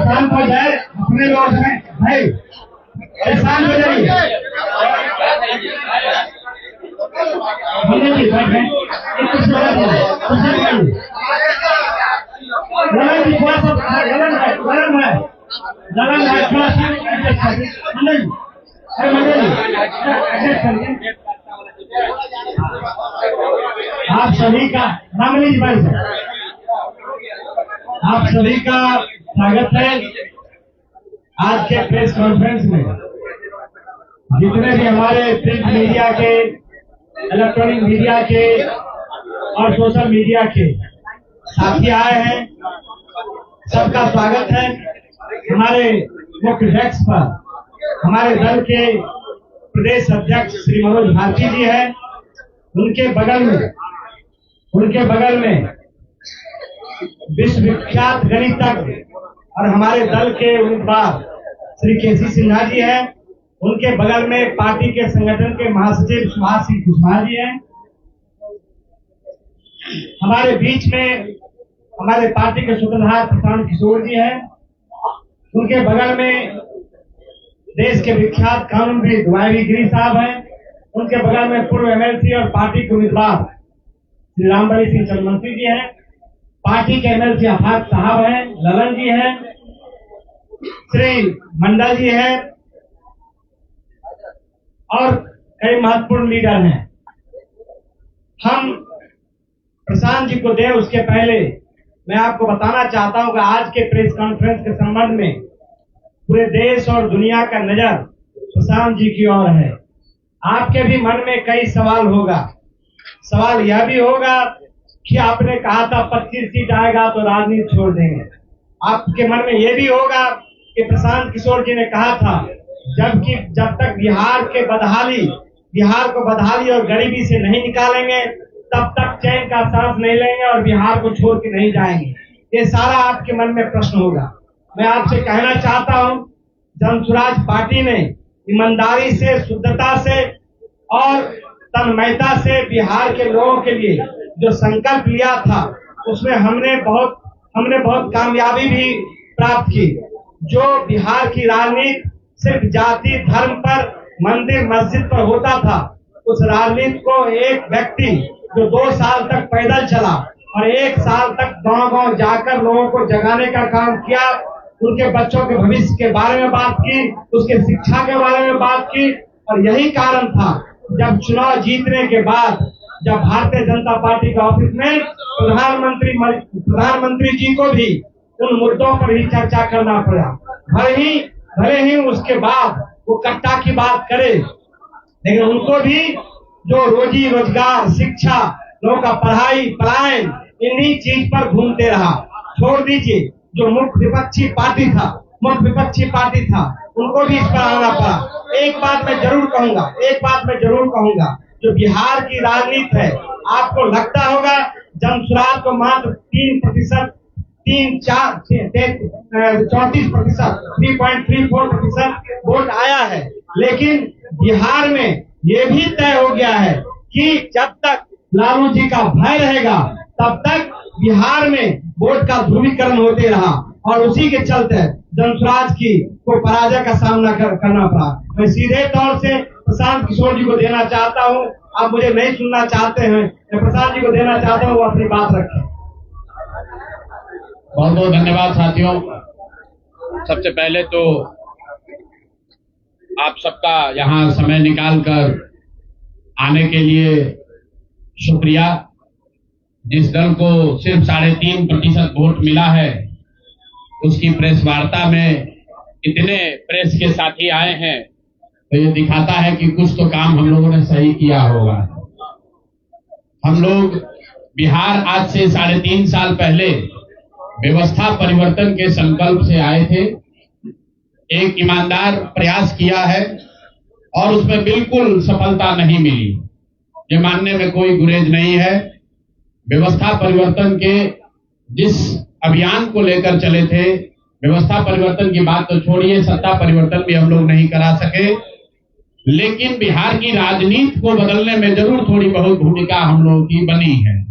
शांत हो जाए, अपने लोग हैं भाई, शांत हो जाइए। जलन है थोड़ा सा आप सभी का मामली भाई आप सभी का स्वागत है आज के प्रेस कॉन्फ्रेंस में। जितने भी हमारे प्रिंट मीडिया के, इलेक्ट्रॉनिक मीडिया के और सोशल मीडिया के साथी आए हैं, सबका स्वागत है। हमारे मुख्य डेस्क पर हमारे दल के प्रदेश अध्यक्ष श्री मनोज भारती जी हैं। उनके बगल में विश्वविख्यात गणितज्ञ और हमारे दल के उम्मीदवार श्री केसी सिन्हा जी हैं। उनके बगल में पार्टी के संगठन के महासचिव सुभाष सिंह कुशवाहा जी हैं। हमारे बीच में हमारे पार्टी के सूत्रधार प्रशांत किशोर जी हैं। उनके बगल में देश के विख्यात कानूनविद वाई गिरी साहब हैं। उनके बगल में पूर्व एमएलसी और पार्टी के उम्मीदवार श्री रामबली सिंह चंद्रवंशी जी हैं। पार्टी के एमएलसी आफाक साहब हैं, ललन जी हैं, श्री मंडल जी हैं और कई महत्वपूर्ण लीडर हैं। हम प्रशांत जी को दे उसके पहले मैं आपको बताना चाहता हूं कि आज के प्रेस कॉन्फ्रेंस के संबंध में पूरे देश और दुनिया का नजर प्रशांत जी की ओर है। आपके भी मन में कई सवाल होगा। सवाल यह भी होगा कि आपने कहा था 25 सीट आएगा तो राजनीति छोड़ देंगे। आपके मन में यह भी होगा कि प्रशांत किशोर जी ने कहा था जब तक बिहार को बदहाली और गरीबी से नहीं निकालेंगे तब तक चैन का सांस नहीं लेंगे और बिहार को छोड़ के नहीं जाएंगे। ये सारा आपके मन में प्रश्न होगा। मैं आपसे कहना चाहता हूं, जनसुराज पार्टी ने ईमानदारी से, शुद्धता से और तन्मयता से बिहार के लोगों के लिए जो संकल्प लिया था उसमें हमने बहुत कामयाबी भी प्राप्त की। जो बिहार की राजनीति सिर्फ जाति धर्म पर, मंदिर मस्जिद पर होता था, उस राजनीति को एक व्यक्ति जो 2 साल तक पैदल चला और 1 साल तक गांव-गांव जाकर लोगों को जगाने का काम किया, उनके बच्चों के भविष्य के बारे में बात की, उसके शिक्षा के बारे में बात की। और यही कारण था जब चुनाव जीतने के बाद जब भारतीय जनता पार्टी के ऑफिस में प्रधानमंत्री जी को भी उन मुद्दों पर ही चर्चा करना पड़ा। भले ही उसके बाद वो कट्टा की बात करे, लेकिन उनको भी जो रोजी रोजगार, शिक्षा, लोगों का पढ़ाई, पलायन, इन्हीं चीज पर घूमते रहा। छोड़ दीजिए जो मुख्य विपक्षी पार्टी था उनको भी इस पर आना पड़ा। एक बात मैं जरूर कहूंगा, जो बिहार की राजनीति है, आपको लगता होगा जनसुराज को मात्र 3.34% वोट आया है, लेकिन बिहार में ये भी तय हो गया है कि जब तक लालू जी का भय रहेगा तब तक बिहार में वोट का ध्रुवीकरण होते रहा और उसी के चलते जनसुराज को पराजय का सामना करना पड़ा। मैं सीधे तौर से प्रशांत किशोर जी को देना चाहता हूं। आप मुझे नहीं सुनना चाहते हैं, मैं प्रशांत जी को देना चाहता हूं, वो अपनी बात रखें। बहुत बहुत धन्यवाद साथियों। सबसे पहले तो आप सबका यहाँ समय निकालकर आने के लिए शुक्रिया। जिस दल को सिर्फ 3.5% वोट मिला है, उसकी प्रेस वार्ता में इतने प्रेस के साथी आए हैं, तो ये दिखाता है कि कुछ तो काम हम लोगों ने सही किया होगा। हम लोग बिहार आज से 3.5 साल पहले व्यवस्था परिवर्तन के संकल्प से आए थे। एक ईमानदार प्रयास किया है और उसमें बिल्कुल सफलता नहीं मिली, ये मानने में कोई गुरेज नहीं है। व्यवस्था परिवर्तन के जिस अभियान को लेकर चले थे, व्यवस्था परिवर्तन की बात तो छोड़िए, सत्ता परिवर्तन भी हम लोग नहीं करा सके, लेकिन बिहार की राजनीति को बदलने में जरूर थोड़ी बहुत भूमिका हम लोगों की बनी है।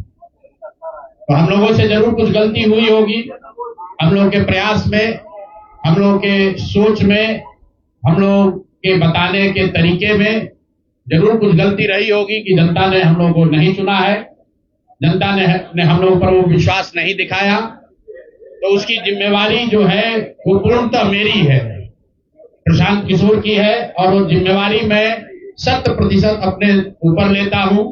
तो हम लोगों से जरूर कुछ गलती हुई होगी, हम लोग के प्रयास में, हम लोग के सोच में, हम लोग के बताने के तरीके में जरूर कुछ गलती रही होगी कि जनता ने हम लोगों को नहीं चुना है, जनता ने हम लोगों पर वो विश्वास नहीं दिखाया। तो उसकी जिम्मेवारी जो है वो पूर्णतः मेरी है, प्रशांत किशोर की है, और वो जिम्मेवारी मैं 100% अपने ऊपर लेता हूं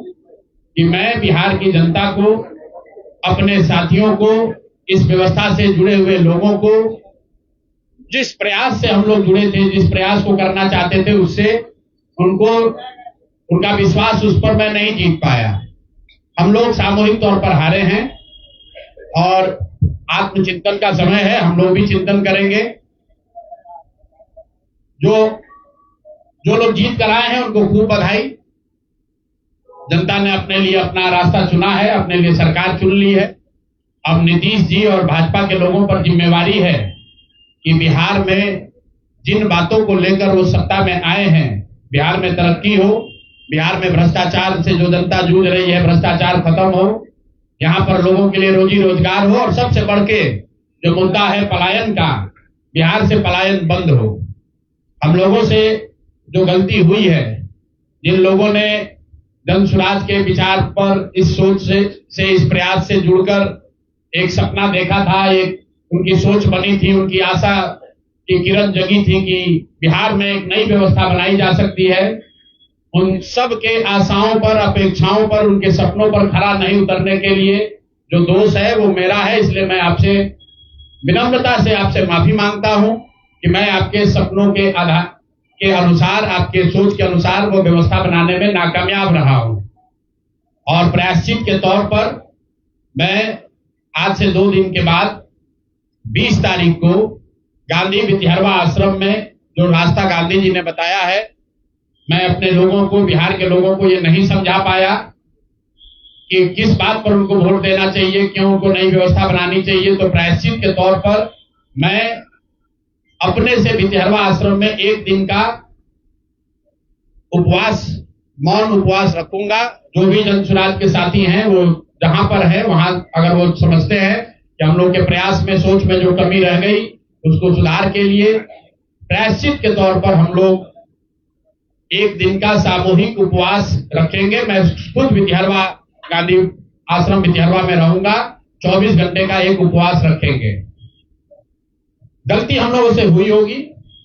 कि मैं बिहार की जनता को, अपने साथियों को, इस व्यवस्था से जुड़े हुए लोगों को, जिस प्रयास से हम लोग जुड़े थे, जिस प्रयास को करना चाहते थे, उससे उनका विश्वास उस पर मैं नहीं जीत पाया। हम लोग सामूहिक तौर पर हारे हैं और आत्मचिंतन का समय है, हम लोग भी चिंतन करेंगे। जो लोग जीत कर आए हैं उनको खूब बधाई। जनता ने अपने लिए अपना रास्ता चुना है, अपने लिए सरकार चुन ली है। अब नीतीश जी और भाजपा के लोगों पर जिम्मेवारी है कि बिहार में जिन बातों को लेकर वो सत्ता में आए हैं, बिहार में तरक्की हो, बिहार में भ्रष्टाचार से जो जनता जूझ रही है, भ्रष्टाचार खत्म हो, यहाँ पर लोगों के लिए रोजी रोजगार हो, और सबसे बढ़ के जो मुद्दा है पलायन का, बिहार से पलायन बंद हो। हम लोगों से जो गलती हुई है, जिन लोगों ने जन स्वराज के विचार पर इस सोच से इस प्रयास से जुड़कर एक सपना देखा था, एक उनकी सोच बनी थी, उनकी आशा की किरण जगी थी कि बिहार में एक नई व्यवस्था बनाई जा सकती है, उन सब के आशाओं पर, अपेक्षाओं पर, उनके सपनों पर खरा नहीं उतरने के लिए जो दोष है वो मेरा है। इसलिए मैं आपसे विनम्रता से आपसे माफी मांगता हूं कि मैं आपके सपनों के आधार के अनुसार, आपके सोच के अनुसार वो व्यवस्था बनाने में नाकामयाब रहा हूं। और प्रायश्चित के तौर पर मैं आज से 2 दिन के बाद 20 तारीख को गांधी विद्यारवा आश्रम में जो रास्ता गांधी जी ने बताया है, मैं अपने लोगों को, बिहार के लोगों को ये नहीं समझा पाया कि किस बात पर उनको वोट देना चाहिए, क्यों उनको नई व्यवस्था बनानी चाहिए। तो प्रायश्चित के तौर पर मैं अपने से विद्यारवा आश्रम में 1 दिन का उपवास, मौन उपवास रखूंगा। जो भी जन स्वराज के साथी हैं वो जहां पर है वहां, अगर वो समझते हैं कि हम लोग के प्रयास में, सोच में जो कमी रह गई, उसको सुधार के लिए प्रायश्चित के तौर पर हम लोग 1 दिन का सामूहिक उपवास रखेंगे। मैं खुद विद्यारवा, गांधी आश्रम विद्यारवा में रहूंगा, 24 घंटे का एक उपवास रखेंगे। गलती हम लोगों से हुई होगी,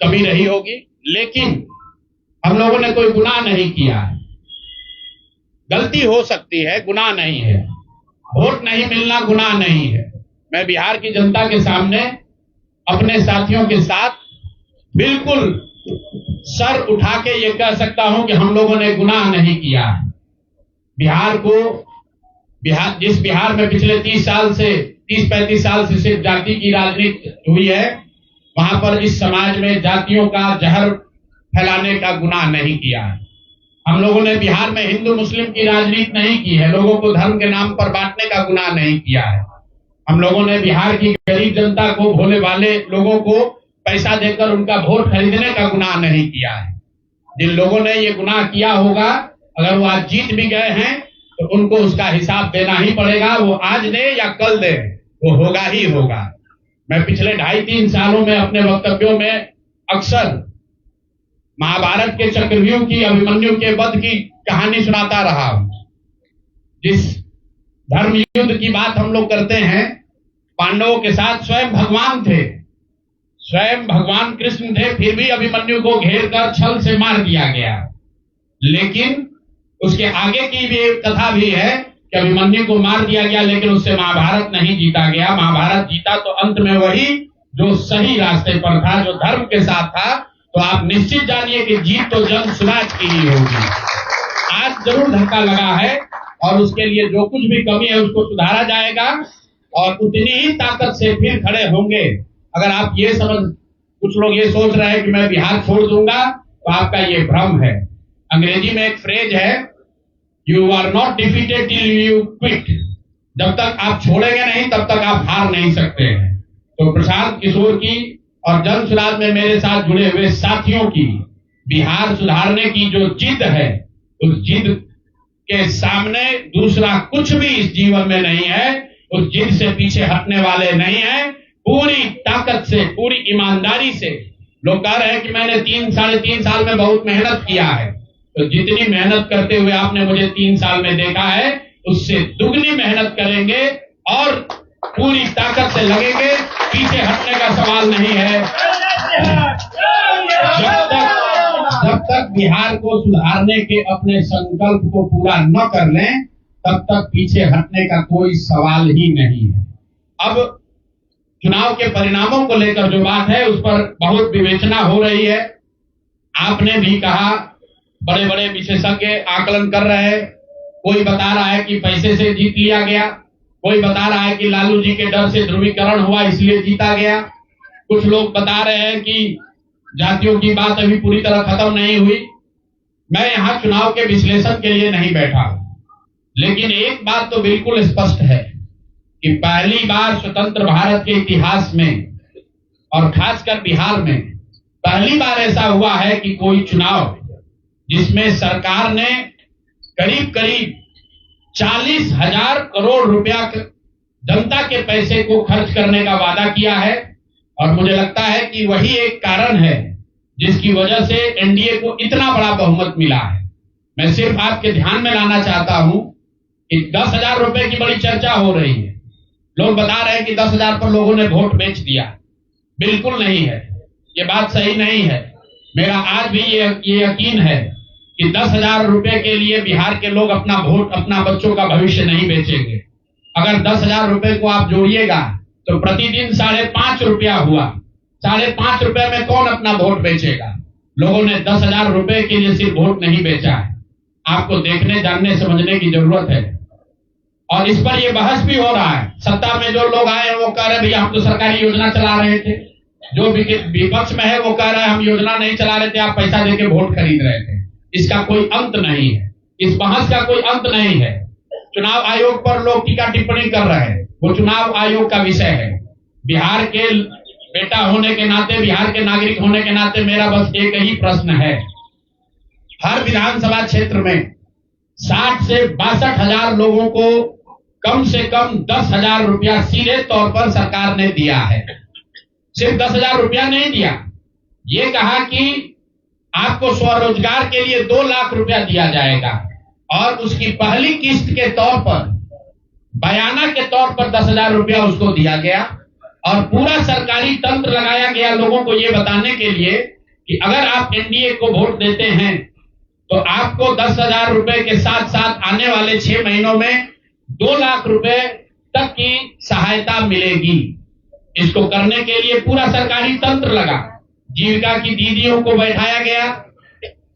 कमी रही होगी, लेकिन हम लोगों ने कोई गुनाह नहीं किया है। गलती हो सकती है, गुनाह नहीं है। वोट नहीं मिलना गुनाह नहीं है। मैं बिहार की जनता के सामने अपने साथियों के साथ बिल्कुल सर उठा के ये कह सकता हूं कि हम लोगों ने गुनाह नहीं किया है। जिस बिहार में पिछले 30-35 साल से सिर्फ जाति की राजनीति हुई है, वहां पर इस समाज में जातियों का जहर फैलाने का गुनाह नहीं किया है। हम लोगों ने बिहार में हिंदू मुस्लिम की राजनीति नहीं की है, लोगों को धर्म के नाम पर बांटने का गुनाह नहीं किया है। हम लोगों ने बिहार की गरीब जनता को, भोले भाले लोगों को पैसा देकर उनका वोट खरीदने का गुनाह नहीं किया है। जिन लोगों ने ये गुनाह किया होगा, अगर वो आज जीत भी गए हैं तो उनको उसका हिसाब देना ही पड़ेगा। वो आज दे या कल दे, वो होगा ही होगा। मैं पिछले 2.5-3 सालों में अपने वक्तव्यों में अक्सर महाभारत के चक्रव्यूह की, अभिमन्यु के वध की कहानी सुनाता रहा हूं। जिस धर्म युद्ध की बात हम लोग करते हैं, पांडवों के साथ स्वयं भगवान थे, स्वयं भगवान कृष्ण थे, फिर भी अभिमन्यु को घेर कर छल से मार दिया गया। लेकिन उसके आगे की भी एक कथा भी है कि अभिमन्यु को मार दिया गया, लेकिन उससे महाभारत नहीं जीता गया। महाभारत जीता तो अंत में वही जो सही रास्ते पर था, जो धर्म के साथ था। तो आप निश्चित जानिए कि जीत तो जन स्वराज की ही होगी। आज जरूर धक्का लगा है और उसके लिए जो कुछ भी कमी है उसको सुधारा जाएगा और उतनी ही ताकत से फिर खड़े होंगे। अगर आप ये कुछ लोग ये सोच रहे हैं कि मैं बिहार छोड़ दूंगा, तो आपका ये भ्रम है। अंग्रेजी में एक फ्रेज है, you are not defeated till you quit. जब तक आप छोड़ेंगे नहीं तब तक आप हार नहीं सकते हैं। तो प्रशांत किशोर की और जन स्वराज में मेरे साथ जुड़े हुए साथियों की बिहार सुधारने की जो जिद है, उस जिद के सामने दूसरा कुछ भी इस जीवन में नहीं है। उस जिद से पीछे हटने वाले नहीं हैं। पूरी ताकत से, पूरी ईमानदारी से लोग कह रहे हैं कि मैंने 3-3.5 साल में बहुत मेहनत किया है, तो जितनी मेहनत करते हुए आपने मुझे 3 साल में देखा है, उससे दुगनी मेहनत करेंगे और पूरी ताकत से लगेंगे। पीछे हटने का सवाल नहीं है। जब तक बिहार को सुधारने के अपने संकल्प को पूरा न कर लें, तब तक पीछे हटने का कोई सवाल ही नहीं है। अब चुनाव के परिणामों को लेकर जो बात है, उस पर बहुत विवेचना हो रही है। आपने भी कहा, बड़े बड़े विशेषज्ञ आकलन कर रहे हैं। कोई बता रहा है कि पैसे से जीत लिया गया, कोई बता रहा है कि लालू जी के डर से ध्रुवीकरण हुआ इसलिए जीता गया, कुछ लोग बता रहे हैं कि जातियों की बात अभी पूरी तरह खत्म नहीं हुई। मैं यहां चुनाव के विश्लेषण के लिए नहीं बैठा, लेकिन एक बात तो बिल्कुल स्पष्ट है कि पहली बार स्वतंत्र भारत के इतिहास में और खासकर बिहार में पहली बार ऐसा हुआ है कि कोई चुनाव जिसमें सरकार ने करीब करीब 40,000 करोड़ रुपया जनता के पैसे को खर्च करने का वादा किया है। और मुझे लगता है कि वही एक कारण है जिसकी वजह से एनडीए को इतना बड़ा बहुमत मिला है। मैं सिर्फ आपके ध्यान में लाना चाहता हूं कि 10,000 रुपए की बड़ी चर्चा हो रही है। लोग बता रहे हैं कि 10,000 पर लोगों ने वोट बेच दिया। बिल्कुल नहीं है, ये बात सही नहीं है। मेरा आज भी ये यकीन है कि 10,000 रुपए के लिए बिहार के लोग अपना वोट, अपना बच्चों का भविष्य नहीं बेचेंगे। अगर 10,000 रुपए को आप जोड़िएगा तो प्रतिदिन 5.5 रुपया हुआ। 5.5 रुपए में कौन अपना वोट बेचेगा? लोगों ने 10,000 रुपए के लिए सिर्फ वोट नहीं बेचा है। आपको देखने, जानने, समझने की जरूरत है। और इस पर यह बहस भी हो रहा है। सत्ता में जो लोग आए हैं वो कह रहे हैं भैया हम तो सरकारी योजना चला रहे थे। जो विपक्ष में है वो कह रहा है हम योजना नहीं चला रहे थे, आप पैसा देके वोट खरीद रहे थे। इसका कोई अंत नहीं है, इस बहस का कोई अंत नहीं है। चुनाव आयोग पर लोग टीका टिप्पणी कर रहे हैं, वो चुनाव आयोग का विषय है। बिहार के बेटा होने के नाते, बिहार के नागरिक होने के नाते मेरा बस एक ही प्रश्न है। हर विधानसभा क्षेत्र में 60 से 62,000 लोगों को कम से कम 10,000 रुपया सीधे तौर पर सरकार ने दिया है। सिर्फ 10,000 रुपया नहीं दिया, ये कहा कि आपको स्वरोजगार के लिए 2 लाख रुपया दिया जाएगा और उसकी पहली किस्त के तौर पर, बयाना के तौर पर 10,000 रुपया उसको दिया गया। और पूरा सरकारी तंत्र लगाया गया लोगों को ये बताने के लिए कि अगर आप एनडीए को वोट देते हैं तो आपको 10,000 रुपए के साथ साथ आने वाले 6 महीनों में 2 लाख रुपए तक की सहायता मिलेगी। इसको करने के लिए पूरा सरकारी तंत्र लगा। जीविका की दीदियों को बैठाया गया,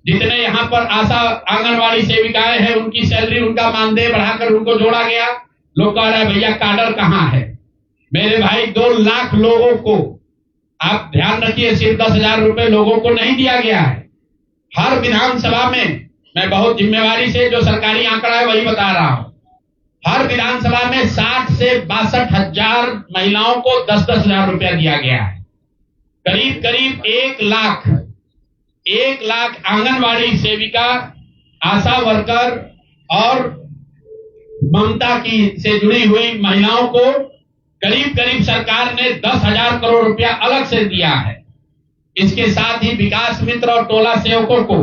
जितने यहाँ पर आशा आंगनवाड़ी सेविकाएं हैं उनकी सैलरी, उनका मानदेय बढ़ाकर उनको जोड़ा गया। लोग कह रहे हैं भैया काडर कहाँ है? मेरे भाई 2 लाख लोगों को, आप ध्यान रखिए, सिर्फ 10,000 रुपए लोगों को नहीं दिया गया है। हर विधानसभा में, मैं बहुत जिम्मेवारी से जो सरकारी आंकड़ा है वही बता रहा हूं, हर विधानसभा में 60 से 62,000 महिलाओं को 10,000 रुपया दिया गया है। करीब करीब 1 लाख आंगनवाड़ी सेविका, आशा वर्कर और ममता की से जुड़ी हुई महिलाओं को करीब करीब सरकार ने 10,000 करोड़ रुपया अलग से दिया है। इसके साथ ही विकास मित्र और टोला सेवकों को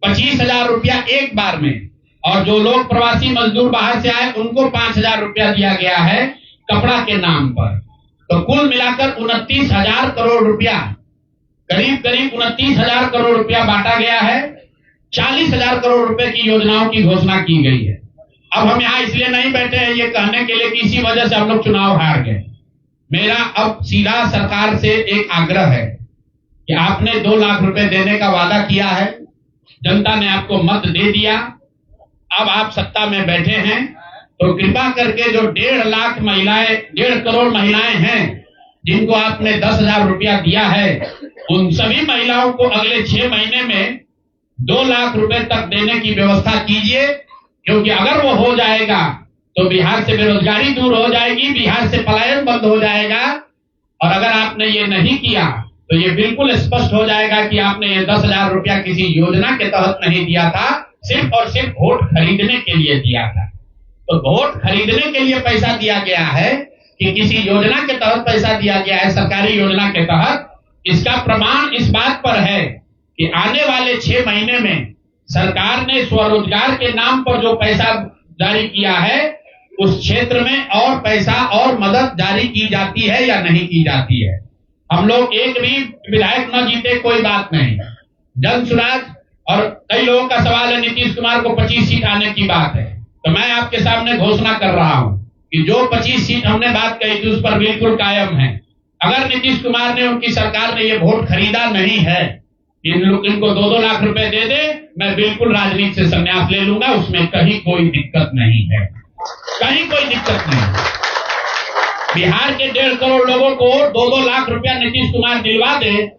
25,000 रुपया एक बार में, और जो लोग प्रवासी मजदूर बाहर से आए उनको 5,000 रुपया दिया गया है कपड़ा के नाम पर। तो कुल मिलाकर 29,000 करोड़ रुपया, करीब करीब 29,000 करोड़ रुपया बांटा गया है। 40,000 करोड़ रुपए की योजनाओं की घोषणा की गई है। अब हम यहाँ इसलिए नहीं बैठे हैं ये कहने के लिए कि इसी वजह से हम लोग चुनाव हार गए। मेरा अब सीधा सरकार से एक आग्रह है कि आपने 2 लाख रुपए देने का वादा किया है, जनता ने आपको मत दे दिया, अब आप सत्ता में बैठे हैं, तो कृपा करके जो 1.5 करोड़ महिलाएं हैं जिनको आपने 10,000 रुपया दिया है, उन सभी महिलाओं को अगले 6 महीने में 2 लाख रुपए तक देने की व्यवस्था कीजिए। क्योंकि अगर वो हो जाएगा तो बिहार से बेरोजगारी दूर हो जाएगी, बिहार से पलायन बंद हो जाएगा। और अगर आपने ये नहीं किया तो ये बिल्कुल स्पष्ट हो जाएगा कि आपने ये 10,000 रुपया किसी योजना के तहत नहीं दिया था, सिर्फ और सिर्फ वोट खरीदने के लिए दिया था। तो वोट खरीदने के लिए पैसा दिया गया है कि किसी योजना के तहत पैसा दिया गया है, सरकारी योजना के तहत, इसका प्रमाण इस बात पर है कि आने वाले 6 महीने में सरकार ने स्वरोजगार के नाम पर जो पैसा जारी किया है, उस क्षेत्र में और पैसा और मदद जारी की जाती है या नहीं की जाती है। हम लोग एक भी विधायक न जीते कोई बात नहीं, जन सुराज, और कई लोगों का सवाल है नीतीश कुमार को 25 सीट आने की बात है, तो मैं आपके सामने घोषणा कर रहा हूं कि जो 25 सीट हमने बात कही थी उस पर बिल्कुल कायम है। अगर नीतीश कुमार ने, उनकी सरकार ने ये वोट खरीदा नहीं है, इनको 2-2 लाख रुपए दे दे, मैं बिल्कुल राजनीति से संन्यास ले लूंगा, उसमें कहीं कोई दिक्कत नहीं है, कहीं कोई दिक्कत नहीं। बिहार के 1.5 करोड़ लोगों को 2-2 लाख रुपया नीतीश कुमार दिलवा दे,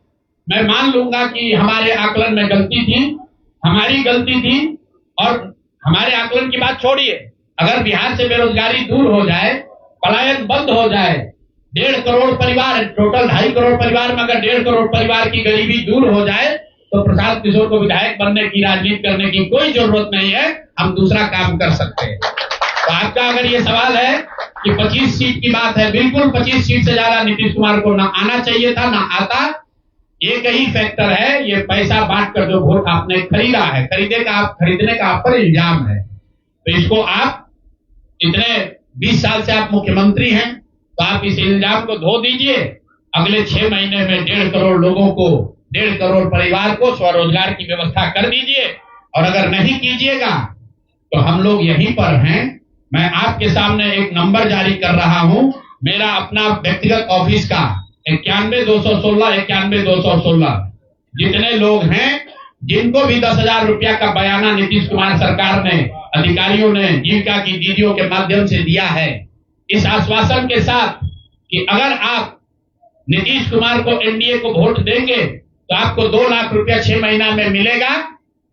मैं मान लूंगा कि हमारे आकलन में गलती थी, हमारी गलती थी। और हमारे आकलन की बात छोड़िए, अगर बिहार से बेरोजगारी दूर हो जाए, पलायन बंद हो जाए, 1.5 करोड़ परिवार, टोटल 2.5 करोड़ परिवार में अगर 1.5 करोड़ परिवार की गरीबी दूर हो जाए, तो प्रशांत किशोर को विधायक बनने की, राजनीति करने की कोई जरूरत नहीं है, हम दूसरा काम कर सकते हैं। तो आपका अगर ये सवाल है कि 25 सीट की बात है, बिल्कुल 25 सीट से ज्यादा नीतीश कुमार को ना आना चाहिए था, ना आता। एक ही फैक्टर है, ये पैसा बांटकर जो वोट आपने खरीदा है, खरीदने का आप पर इल्जाम है। तो इसको आप इतने 20 साल से आप मुख्यमंत्री हैं, तो आप इस इल्जाम को धो दीजिए। अगले 6 महीने में 1.5 करोड़ लोगों को, 1.5 करोड़ परिवार को स्वरोजगार की व्यवस्था कर दीजिए। और अगर नहीं कीजिएगा तो हम लोग यहीं पर हैं। मैं आपके सामने एक नंबर जारी कर रहा हूं, मेरा अपना व्यक्तिगत ऑफिस का 91-216 जितने लोग हैं, जिनको भी 10,000 रुपया का बयाना नीतीश कुमार सरकार ने, अधिकारियों ने, जीविका की दीदियों के माध्यम से दिया है, इस आश्वासन के साथ कि अगर आप नीतीश कुमार को, एनडीए को वोट देंगे तो आपको 2 लाख रुपया 6 महीना में मिलेगा।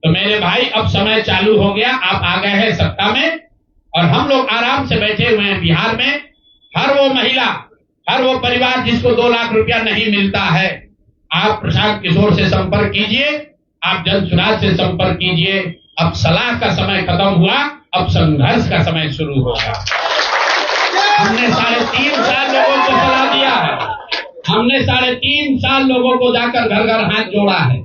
तो मेरे भाई, अब समय चालू हो गया, आप आ गए हैं सत्ता में और हम लोग आराम से बैठे हुए हैं बिहार में। हर वो महिला, हर वो परिवार जिसको 2 लाख रुपया नहीं मिलता है, आप प्रशांत किशोर से संपर्क कीजिए, आप जन सुराज से संपर्क कीजिए। अब सलाह का समय खत्म हुआ, अब संघर्ष का समय शुरू होगा। हमने 3.5 साल लोगों को सलाह दिया है, हमने 3.5 साल लोगों को जाकर घर घर हाथ जोड़ा है,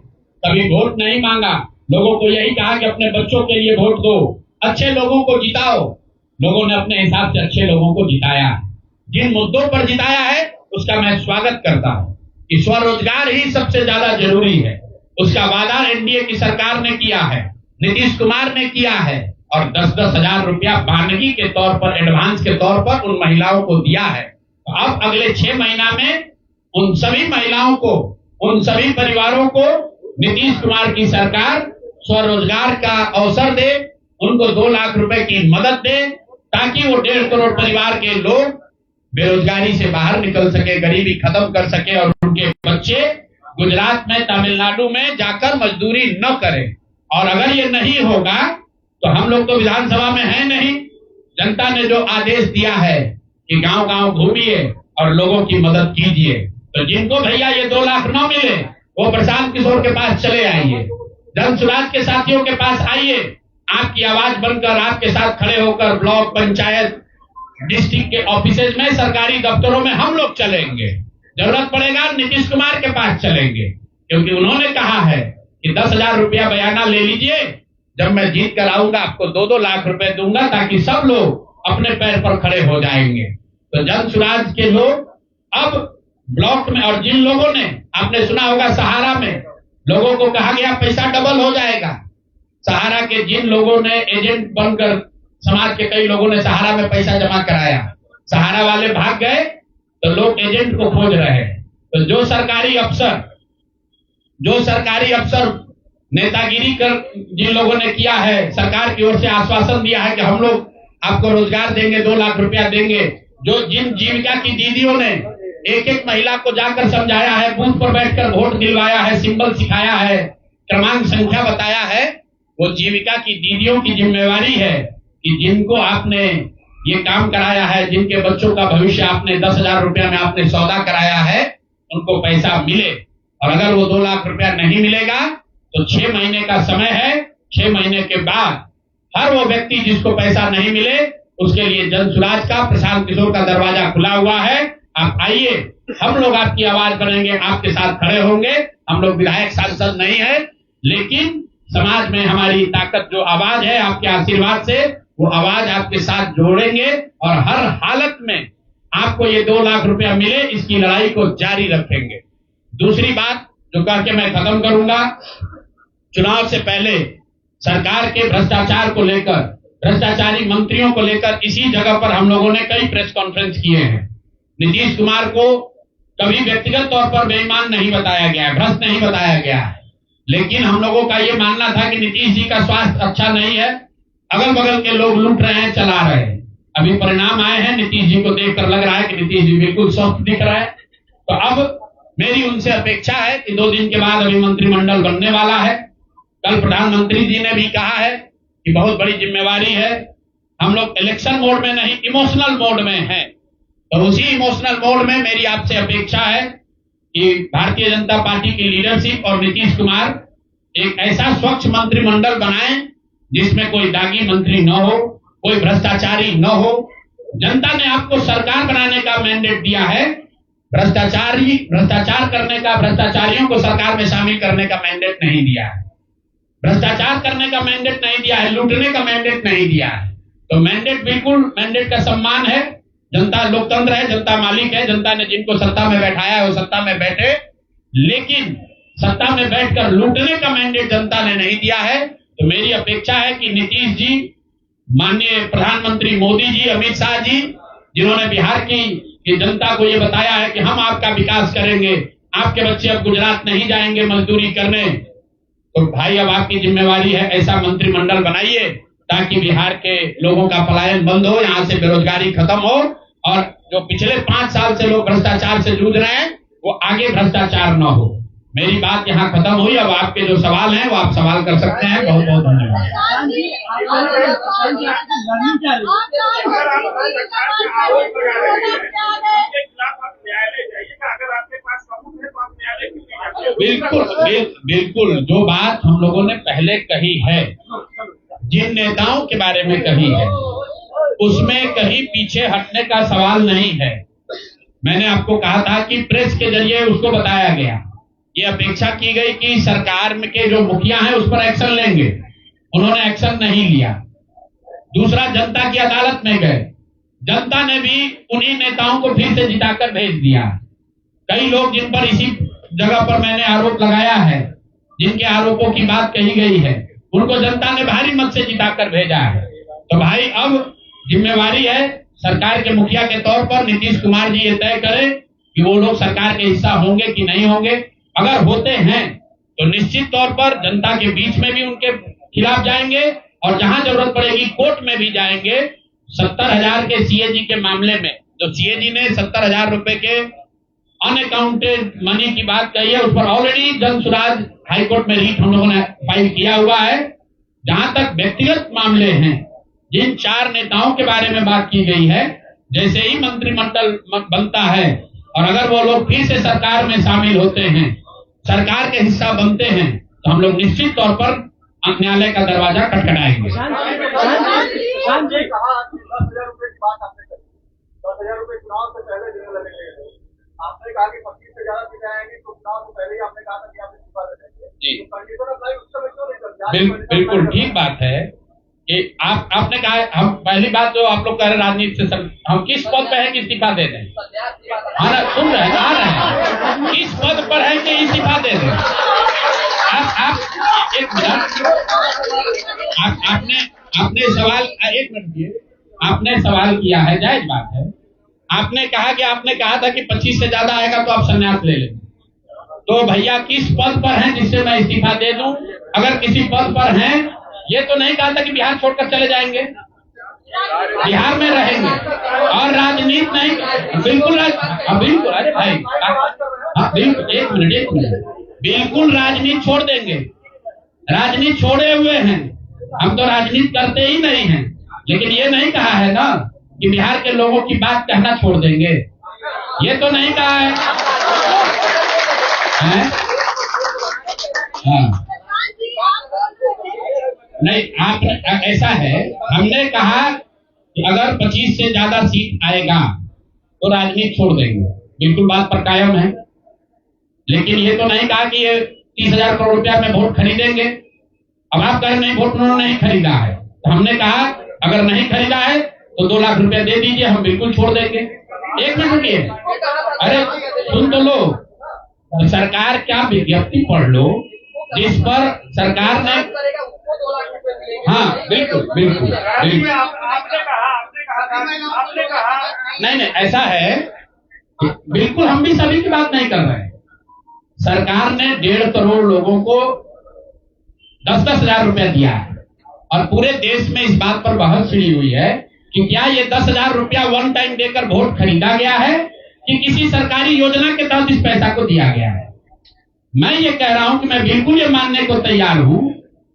कभी वोट नहीं मांगा। लोगों को यही कहा कि अपने बच्चों के लिए वोट दो, अच्छे लोगों को जिताओ। लोगों ने अपने हिसाब से अच्छे लोगों को जिताया। जिन मुद्दों पर जिताया है उसका मैं स्वागत करता हूं कि स्वरोजगार ही सबसे ज्यादा जरूरी है। उसका वादा एनडीए की सरकार ने किया है, नीतीश कुमार ने किया है, और 10-10 हजार रुपया बानगी के तौर पर, एडवांस के तौर पर उन महिलाओं को दिया है। तो अब अगले 6 महीना में उन सभी महिलाओं को, उन सभी परिवारों को नीतीश कुमार की सरकार स्वरोजगार का अवसर दे, उनको 2 लाख रुपए की मदद दे, ताकि वो 1.5 करोड़ परिवार के लोग बेरोजगारी से बाहर निकल सके, गरीबी खत्म कर सके और उनके बच्चे गुजरात में, तमिलनाडु में जाकर मजदूरी न करें। और अगर ये नहीं होगा तो हम लोग तो विधानसभा में हैं नहीं। जनता ने जो आदेश दिया है कि गांव-गांव घूमिए और लोगों की मदद कीजिए, तो जिनको भैया ये 2 लाख न मिले वो प्रशांत किशोर के पास चले आइए, जन सुराज के साथियों के पास आइए। आपकी आवाज बनकर, आपके साथ खड़े होकर ब्लॉक, पंचायत, डिस्ट्रिक्ट के ऑफिसेज में, सरकारी दफ्तरों में हम लोग चलेंगे। जरूरत पड़ेगा नीतीश कुमार के पास चलेंगे, क्योंकि उन्होंने कहा है कि 10,000 रुपया बयाना ले लीजिए, जब मैं जीत कर आऊंगा आपको 2-2 लाख रुपए दूंगा, ताकि सब लोग अपने पैर पर खड़े हो जाएंगे। तो जन सुराज के लोग अब ब्लॉक में, और जिन लोगों ने, आपने सुना होगा सहारा में लोगों को कहा गया पैसा डबल हो जाएगा, सहारा के जिन लोगों ने एजेंट बनकर, समाज के कई लोगों ने सहारा में पैसा जमा कराया, सहारा वाले भाग गए तो लोग एजेंट को खोज रहे हैं। तो जो सरकारी अफसर नेतागिरी कर जिन लोगों ने किया है, सरकार की ओर से आश्वासन दिया है कि हम लोग आपको रोजगार देंगे, 2 लाख रुपया देंगे, जो जिन जीविका की दीदियों ने एक महिला को जाकर समझाया है, बूथ पर बैठकर वोट दिलवाया है, सिंबल सिखाया है, क्रमांक संख्या बताया है, वो जीविका की दीदियों की जिम्मेवारी है कि जिनको आपने ये काम कराया है, जिनके बच्चों का भविष्य आपने 10,000 रुपया में आपने सौदा कराया है, उनको पैसा मिले। और अगर वो 2 लाख रुपया नहीं मिलेगा तो 6 महीने का समय है। 6 महीने के बाद हर वो व्यक्ति जिसको पैसा नहीं मिले, उसके लिए जन सुराज का, प्रशांत किशोर का दरवाजा खुला हुआ है। आप आइए, हम लोग आपकी आवाज बनेंगे, आपके साथ खड़े होंगे। हम लोग विधायक सांसद नहीं है, लेकिन समाज में हमारी ताकत जो आवाज है, आपके आशीर्वाद से वो आवाज आपके साथ जोड़ेंगे और हर हालत में आपको ये 2 लाख रुपया मिले, इसकी लड़ाई को जारी रखेंगे। दूसरी बात जो कह के मैं खत्म करूंगा, चुनाव से पहले सरकार के भ्रष्टाचार को लेकर, भ्रष्टाचारी मंत्रियों को लेकर इसी जगह पर हम लोगों ने कई प्रेस कॉन्फ्रेंस किए हैं। नीतीश कुमार को कभी व्यक्तिगत तौर पर बेईमान नहीं बताया गया है, भ्रष्ट नहीं बताया गया है, लेकिन हम लोगों का ये मानना था कि नीतीश जी का स्वास्थ्य अच्छा नहीं है, अगल बगल के लोग लूट रहे हैं, चला रहे हैं। अभी परिणाम आए हैं, नीतीश जी को देखकर लग रहा है कि नीतीश जी बिल्कुल स्वस्थ दिख रहा है। तो अब मेरी उनसे अपेक्षा है कि 2 दिन के बाद अभी मंत्रिमंडल बनने वाला है। कल प्रधानमंत्री जी ने भी कहा है कि बहुत बड़ी जिम्मेवारी है, हम लोग इलेक्शन मोड में नहीं, इमोशनल मोड में हैं। तो उसी इमोशनल मोड में मेरी आपसे अपेक्षा है कि भारतीय जनता पार्टी की लीडरशिप और नीतीश कुमार एक ऐसा स्वच्छ मंत्रिमंडल बनाएं जिसमें कोई दागी मंत्री न हो, कोई भ्रष्टाचारी न हो। जनता ने आपको सरकार बनाने का मैंडेट दिया है, भ्रष्टाचार करने का, भ्रष्टाचारियों को सरकार में शामिल करने का मैंडेट नहीं दिया है, भ्रष्टाचार करने का मैंडेट नहीं दिया है, लूटने का मैंडेट नहीं दिया है। तो मैंडेट, बिल्कुल मैंडेट का सम्मान है। जनता लोकतंत्र है, जनता मालिक है, जनता ने जिनको सत्ता में बैठाया है वो सत्ता में बैठे, लेकिन सत्ता में बैठकर लूटने का मैंडेट जनता ने नहीं दिया है। तो मेरी अपेक्षा है कि नीतीश जी, माननीय प्रधानमंत्री मोदी जी, अमित शाह जी, जिन्होंने बिहार की जनता को ये बताया है कि हम आपका विकास करेंगे, आपके बच्चे अब गुजरात नहीं जाएंगे मजदूरी करने, तो भाई अब आपकी जिम्मेवारी है ऐसा मंत्रिमंडल बनाइए ताकि बिहार के लोगों का पलायन बंद हो, यहाँ से बेरोजगारी खत्म हो और जो पिछले 5 साल से लोग भ्रष्टाचार से जूझ रहे हैं वो आगे भ्रष्टाचार न हो। मेरी बात यहाँ खत्म हुई। अब आपके जो सवाल हैं वो आप सवाल कर सकते हैं। बहुत बहुत धन्यवाद। बिल्कुल जो बात हम लोगों ने पहले कही है, जिन नेताओं के बारे में कही है, उसमें कहीं पीछे हटने का सवाल नहीं है। मैंने आपको कहा था कि प्रेस के जरिए उसको बताया गया, ये अपेक्षा की गई कि सरकार में के जो मुखिया हैं उस पर एक्शन लेंगे, उन्होंने एक्शन नहीं लिया। दूसरा, जनता की अदालत में गए, जनता ने भी उन्हीं नेताओं को फिर से जिताकर भेज दिया। कई लोग जिन पर इसी जगह पर मैंने आरोप लगाया है, जिनके आरोपों की बात कही गई है, उनको जनता ने भारी मत से जिताकर भेजा है। तो भाई अब जिम्मेवारी है सरकार के मुखिया के तौर पर नीतीश कुमार जी ये तय करें कि वो लोग सरकार के हिस्सा होंगे कि नहीं होंगे। अगर होते हैं तो निश्चित तौर पर जनता के बीच में भी उनके खिलाफ जाएंगे और जहां जरूरत पड़ेगी कोर्ट में भी जाएंगे। 70,000 के सीएजी के मामले में जो सीएजी ने 70,000 रुपए के अनअकाउंटेड मनी की बात कही है, उस पर ऑलरेडी जन सुराज हाईकोर्ट में रीट हम लोगों ने फाइल किया हुआ है। जहां तक व्यक्तिगत मामले हैं, जिन 4 नेताओं के बारे में बात की गई है, जैसे ही मंत्रिमंडल बनता है और अगर वो लोग फिर से सरकार में शामिल होते हैं, सरकार के हिस्सा बनते हैं, तो हम लोग निश्चित तौर पर न्यायालय का दरवाजा खटखटाएंगे। 10,000 रुपए चुनाव से पहले देने लगेंगे। आपने कहा कि 25 से ज्यादा सीटें आएंगी तो चुनाव से पहले ही आपने कहा था कि आप इस्तीफा दे देंगे। जी, कंडीशन अप्लाई उस समय क्यों नहीं करते? बिल्कुल ठीक बात है कि आपने कहा, हम पहली बात जो आप लोग कह रहे राजनीति से हम किस पद पे है कि इस्तीफा दे दें? सुन रहे हैं, आ रहे हैं, किस पद पर है कि इस्तीफा दे दें? आप एक मिनट, आपने सवाल, एक मिनट दिए, आपने सवाल किया है, जायज बात है। आपने कहा था कि 25 से ज्यादा आएगा तो आप संन्यास ले लें। तो भैया किस पद पर हैं जिससे मैं इस्तीफा दे दूं? अगर किसी पद पर हैं, ये तो नहीं कहा था कि बिहार छोड़कर चले जाएंगे, बिहार में रहेंगे और राजनीति नहीं, बिल्कुल अरे भाई, बिल्कुल एक मिनट, बिल्कुल राजनीति छोड़ देंगे, राजनीति छोड़े हुए हैं, हम तो राजनीति करते ही नहीं हैं। लेकिन ये नहीं कहा है ना कि बिहार के लोगों की बात कहना छोड़ देंगे, ये तो नहीं कहा है, हाँ। नहीं, आप ऐसा है, हमने कहा कि अगर 25 से ज्यादा सीट आएगा तो राजनीति छोड़ देंगे। बिल्कुल बात पर कायम है, लेकिन ये तो नहीं कहा कि ये 30,000 करोड़ रुपया में वोट खरीदेंगे। अब आप कह रहे नहीं, वोट उन्होंने नहीं खरीदा है, तो हमने कहा अगर नहीं खरीदा है तो 2 लाख रुपया दे दीजिए, हम बिल्कुल छोड़ देंगे। 1 मिनट रुकिए, अरे सुन तो लो, सरकार क्या विज्ञप्ति पढ़ लो जिस पर सरकार ने, हाँ बिल्कुल बिल्कुल बिल्कुल, नहीं ऐसा है, बिल्कुल हम भी सभी की बात नहीं कर रहे हैं। सरकार ने 1.5 करोड़ लोगों को 10-10 हजार रुपया दिया है और पूरे देश में इस बात पर बहस छिड़ी हुई है कि क्या ये 10,000 रुपया वन टाइम देकर वोट खरीदा गया है कि किसी सरकारी योजना के तहत इस पैसा को दिया गया है। मैं ये कह रहा हूं कि मैं बिल्कुल ये मानने को तैयार हूं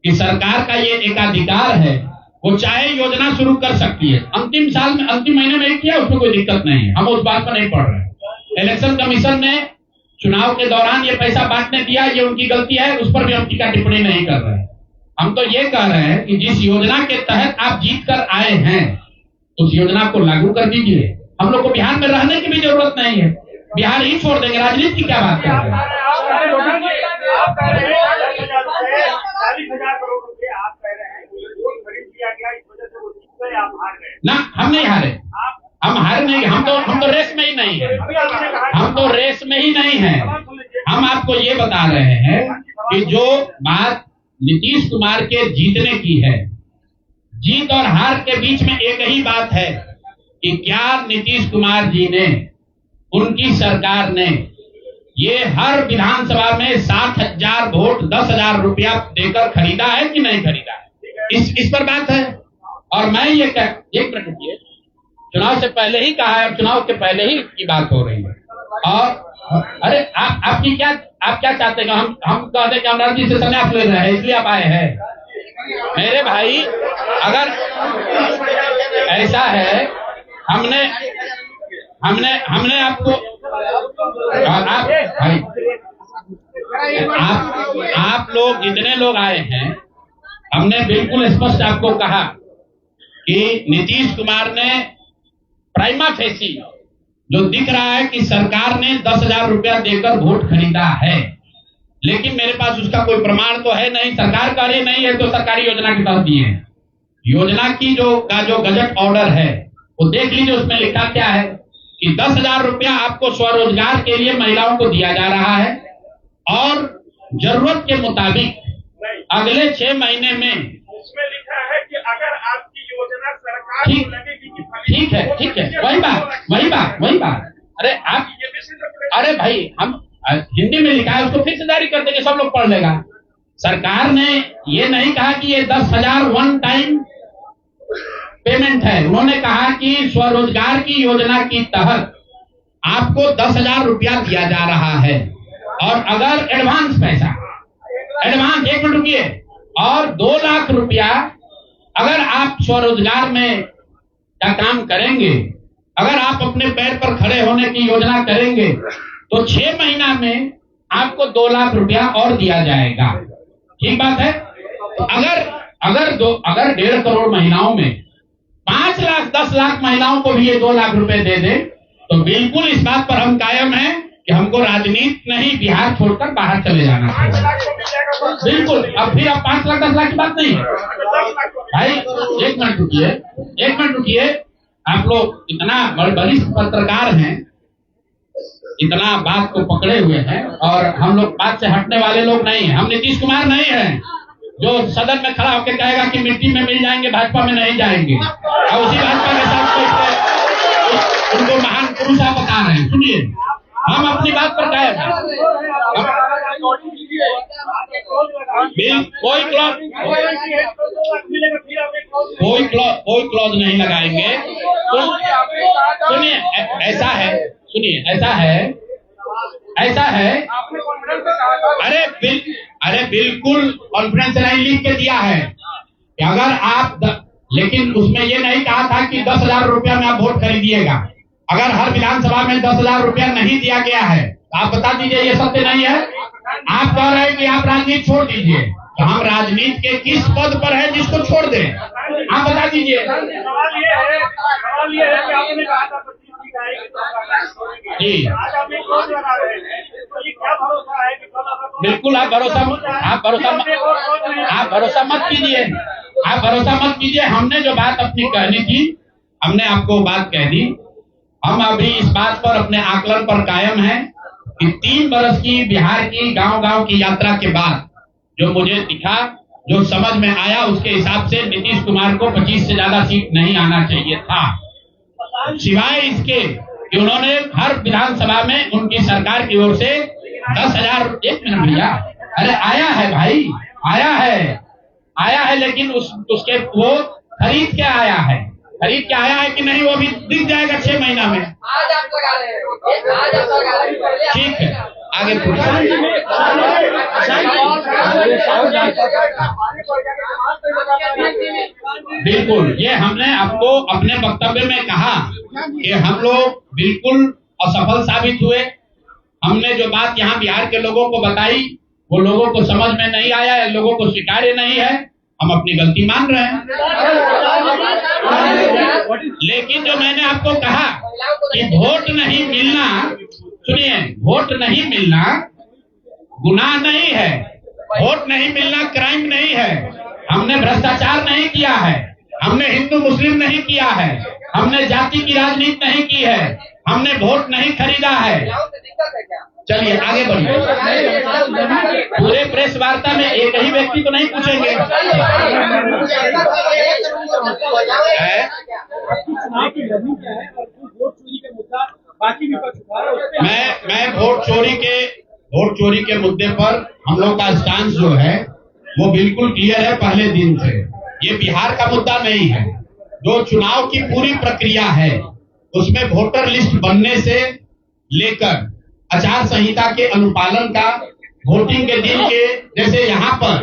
कि सरकार का ये एकाधिकार है, वो चाहे योजना शुरू कर सकती है। अंतिम महीने में किया, उसमें कोई दिक्कत नहीं है, हम उस बात पर नहीं पड़ रहे। इलेक्शन कमीशन ने चुनाव के दौरान ये पैसा बांटने दिया, ये उनकी गलती है, उस पर भी हम टीका टिप्पणी नहीं कर रहे हैं। हम तो ये कह रहे हैं कि जिस योजना के तहत आप जीत कर आए हैं उस योजना को लागू कर दीजिए। हम लोग को बिहार में रहने की भी जरूरत नहीं है, बिहार ही छोड़ देंगे, राजनीति की क्या बात कर रहे हैं। ना हम नहीं हारे, हम हारे नहीं, हम तो रेस में ही नहीं है, हम तो रेस में ही नहीं है। हम आपको ये बता रहे हैं कि जो बात नीतीश कुमार के जीतने की है, जीत और हार के बीच में एक ही बात है कि क्या नीतीश कुमार जी ने, उनकी सरकार ने ये हर विधानसभा में 60,000 वोट 10,000 रुपया देकर खरीदा है कि नहीं खरीदा है, इस पर बात है। और मैं ये एक मिनट रुकिए, चुनाव से पहले ही कहा है और चुनाव के पहले ही की बात हो रही है। और अरे आप क्या चाहते हैं? हम कहते हैं कि हम राजनीति से संन्यास ले रहे हैं इसलिए आप आए हैं। मेरे भाई अगर ऐसा है, हमने आपको, आप लोग जितने लोग आए हैं, हमने बिल्कुल स्पष्ट आपको कहा कि नीतीश कुमार ने प्राइमा फेसी जो दिख रहा है कि सरकार ने 10,000 रुपया देकर वोट खरीदा है, लेकिन मेरे पास उसका कोई प्रमाण तो है नहीं। सरकार कह रही नहीं है तो सरकारी योजना के तहत दिए हैं। योजना की जो गजट ऑर्डर है वो देख लीजिए, उसमें लिखा क्या है कि 10,000 रुपया आपको स्वरोजगार के लिए महिलाओं को दिया जा रहा है और जरूरत के मुताबिक अगले 6 महीने में, उसमें लिखा है कि अगर आपकी योजना सरकार को लगेगी कि ठीक है, वही बात। अरे भाई, हम हिंदी में लिखा है, उसको फिर से जारी कर देंगे, सब लोग पढ़ लेगा। सरकार ने ये नहीं कहा कि ये 10,000 वन टाइम पेमेंट है, उन्होंने कहा कि स्वरोजगार की योजना के तहत आपको 10,000 रुपया दिया जा रहा है और अगर एडवांस पैसा, एक मिनट रुकिए, और 2 लाख रुपया अगर आप स्वरोजगार में का काम करेंगे, अगर आप अपने पैर पर खड़े होने की योजना करेंगे तो 6 महीना में आपको 2 लाख रुपया और दिया जाएगा। ठीक बात है। तो अगर 1.5 करोड़ महिलाओं में 5 लाख 10 लाख महिलाओं को भी ये 2 लाख रुपए दे दे तो बिल्कुल इस बात पर हम कायम हैं कि हमको राजनीति नहीं, बिहार छोड़कर बाहर चले जाना चाहिए। बिल्कुल। अब 5 लाख 10 लाख की बात नहीं है भाई। एक मिनट रुकिए, आप लोग इतना वरिष्ठ पत्रकार हैं, इतना बात को पकड़े हुए हैं और हम लोग बात से हटने वाले लोग नहीं हैं। हम नीतीश कुमार नहीं हैं जो सदन में खड़ा होकर कहेगा कि मिट्टी में मिल जाएंगे, भाजपा में नहीं जाएंगे और उसी भाजपा के साथ उनको महान पुरुष आप बता रहे हैं। सुनिए, हम अपनी बात पर कायम हैं। कोई क्लॉज नहीं लगाएंगे। सुनिए, ऐसा है। अरे बिल्कुल कॉन्फ्रेंस लाइन लिख के दिया है कि अगर आप लेकिन उसमें ये नहीं कहा था कि 10,000 रुपया में आप वोट खरीदिएगा। अगर हर विधानसभा में 10,000 रुपया नहीं दिया गया है तो आप बता दीजिए ये सत्य नहीं है। आप कह रहे हैं कि आप राजनीति छोड़ दीजिए, तो हम राजनीति के किस पद पर है जिसको छोड़ दें? आप बता दीजिए। सवाल ये है कि आपने कहा था 25 सीट आएगी तो जी, आज आप एक रोज लगा रहे हैं, तो ये क्या भरोसा है कि कल अगर बिल्कुल आप भरोसा मत कीजिए, आप भरोसा मत कीजिए। हमने जो बात अपनी कहनी थी, हमने आपको बात कह दी। हम अभी इस बात पर अपने आकलन पर कायम हैं कि 3 बरस की बिहार की गांव-गांव की यात्रा के बाद जो मुझे दिखा, जो समझ में आया, उसके हिसाब से नीतीश कुमार को 25 से ज्यादा सीट नहीं आना चाहिए था। सिवाय इसके कि उन्होंने हर विधानसभा में उनकी सरकार की ओर से 10,000, 1 मिनट भैया, अरे आया है भाई, आया है, लेकिन उसके वो खरीद के आया है कि नहीं, वो भी दिख जाएगा 6 महीना में। आज आप लगा रहे हैं, आज आप लगा रहे हैं। ठीक है, आगे बिल्कुल, ये हमने आपको अपने वक्तव्य में कहा कि हम लोग बिल्कुल असफल साबित हुए। हमने जो बात यहाँ बिहार के लोगों को बताई, वो लोगों को समझ में नहीं आया है, लोगों को स्वीकार्य नहीं है। हम अपनी गलती मान रहे हैं, लेकिन जो मैंने आपको कहा कि वोट नहीं मिलना, सुनिए, वोट नहीं मिलना गुनाह नहीं है, वोट नहीं मिलना क्राइम नहीं है। हमने भ्रष्टाचार नहीं किया है, हमने हिंदू मुस्लिम नहीं किया है, हमने जाति की राजनीति नहीं की है, हमने वोट नहीं खरीदा है। चलिए आगे बढ़िए। पूरे प्रेस वार्ता में एक ही व्यक्ति को नहीं पूछेंगे। मैं वोट चोरी के मुद्दे पर हम लोग का स्टांस जो है वो बिल्कुल क्लियर है पहले दिन से। ये बिहार का मुद्दा नहीं है। जो चुनाव की पूरी प्रक्रिया है उसमें वोटर लिस्ट बनने से लेकर आचार संहिता के अनुपालन का, वोटिंग के दिन के, जैसे यहाँ पर